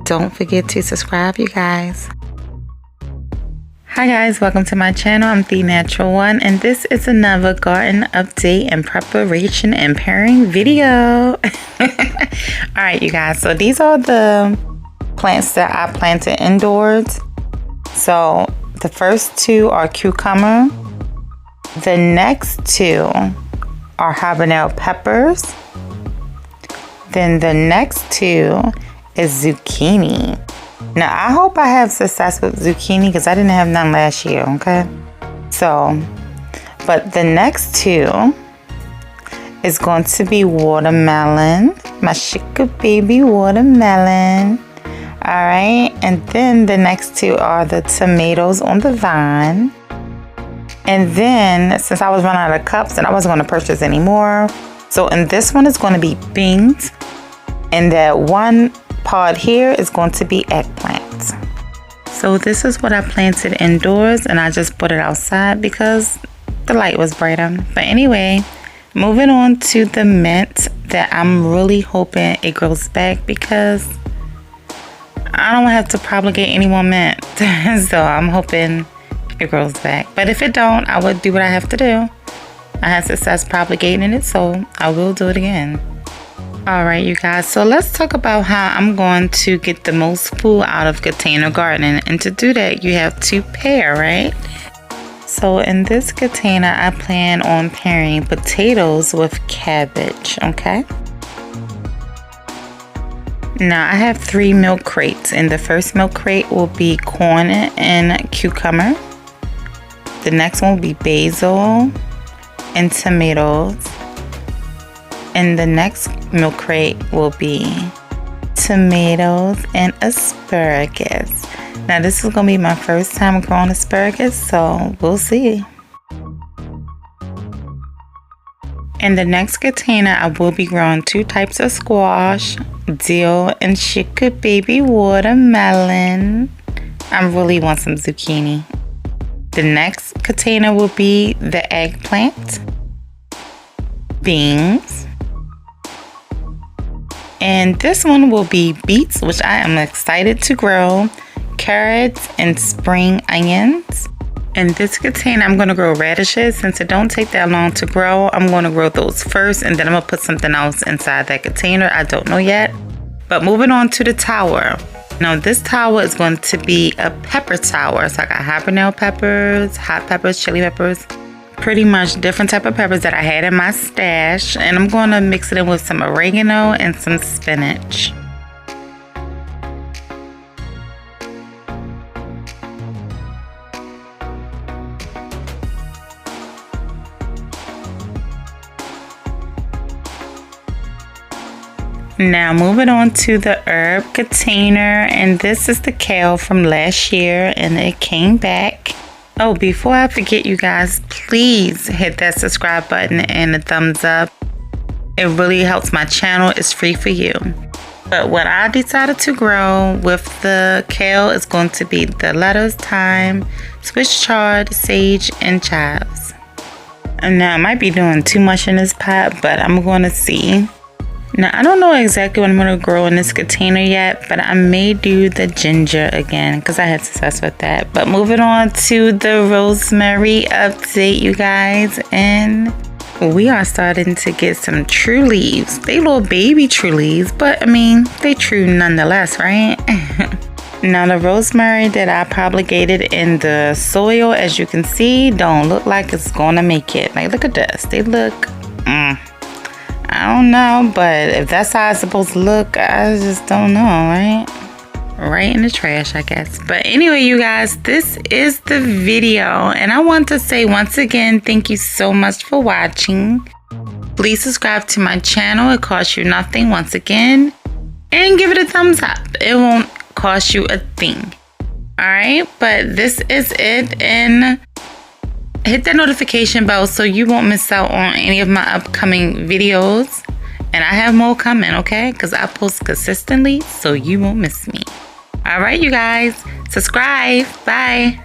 don't forget to subscribe, you guys. Hi guys, welcome to my channel. I'm The Natural One, and this is another garden update and preparation and pairing video. Alright you guys, so these are the plants that I planted indoors. So the first two are cucumber. The next two are habanero peppers. Then the next two is zucchini. Now I hope I have success with zucchini because I didn't have none last year, okay? So, but the next two is going to be watermelon, my sugar baby watermelon. All right, and then the next two are the tomatoes on the vine. And then since I was running out of cups and I wasn't going to purchase any more, so in this one is going to be beans, and that one pod here is going to be eggplants. So this is what I planted indoors, and I just put it outside because the light was brighter. But anyway, moving on to the mint that I'm really hoping it grows back because I don't have to propagate any more mint. So I'm hoping it grows back. But if it don't, I would do what I have to do. I had success propagating it, so I will do it again. Alright you guys, so let's talk about how I'm going to get the most food out of container gardening. And to do that, you have to pair, right? So in this container, I plan on pairing potatoes with cabbage, okay? Now I have 3 milk crates, and the first milk crate will be corn and cucumber. The next one will be basil and tomatoes. And the next milk crate will be tomatoes and asparagus. Now this is going to be my first time growing asparagus, so we'll see. In the next container, I will be growing 2 types of squash, dill and sugar baby watermelon. I really want some zucchini. The next container will be the eggplant, beans, and this one will be beets, which I am excited to grow, carrots, and spring onions. In this container, I'm going to grow radishes. Since it don't take that long to grow, I'm going to grow those first, and then I'm going to put something else inside that container. I don't know yet. But moving on to the tower. Now this tower is going to be a pepper tower. So I got habanero peppers, hot peppers, chili peppers, pretty much different type of peppers that I had in my stash. And I'm going to mix it in with some oregano and some spinach. Now moving on to the herb container, and this is the kale from last year, and it came back. Oh, before I forget you guys, please hit that subscribe button and the thumbs up. It really helps my channel. It's free for you. But what I decided to grow with the kale is going to be the lettuce, thyme, Swiss chard, sage, and chives. And now I might be doing too much in this pot, but I'm going to see. Now, I don't know exactly what I'm going to grow in this container yet, but I may do the ginger again because I had success with that. But moving on to the rosemary update, you guys, and we are starting to get some true leaves. They little baby true leaves, but I mean, they true nonetheless, right? Now, the rosemary that I propagated in the soil, as you can see, don't look like it's going to make it. Like, look at this. They look... I don't know, but if that's how it's supposed to look, I just don't know, right? Right in the trash, I guess. But anyway, you guys, this is the video. And I want to say once again, thank you so much for watching. Please subscribe to my channel. It costs you nothing once again. And give it a thumbs up. It won't cost you a thing. Alright, but this is it. And hit that notification bell so you won't miss out on any of my upcoming videos. And I have more coming, okay? Because I post consistently, so you won't miss me. All right, you guys. Subscribe. Bye.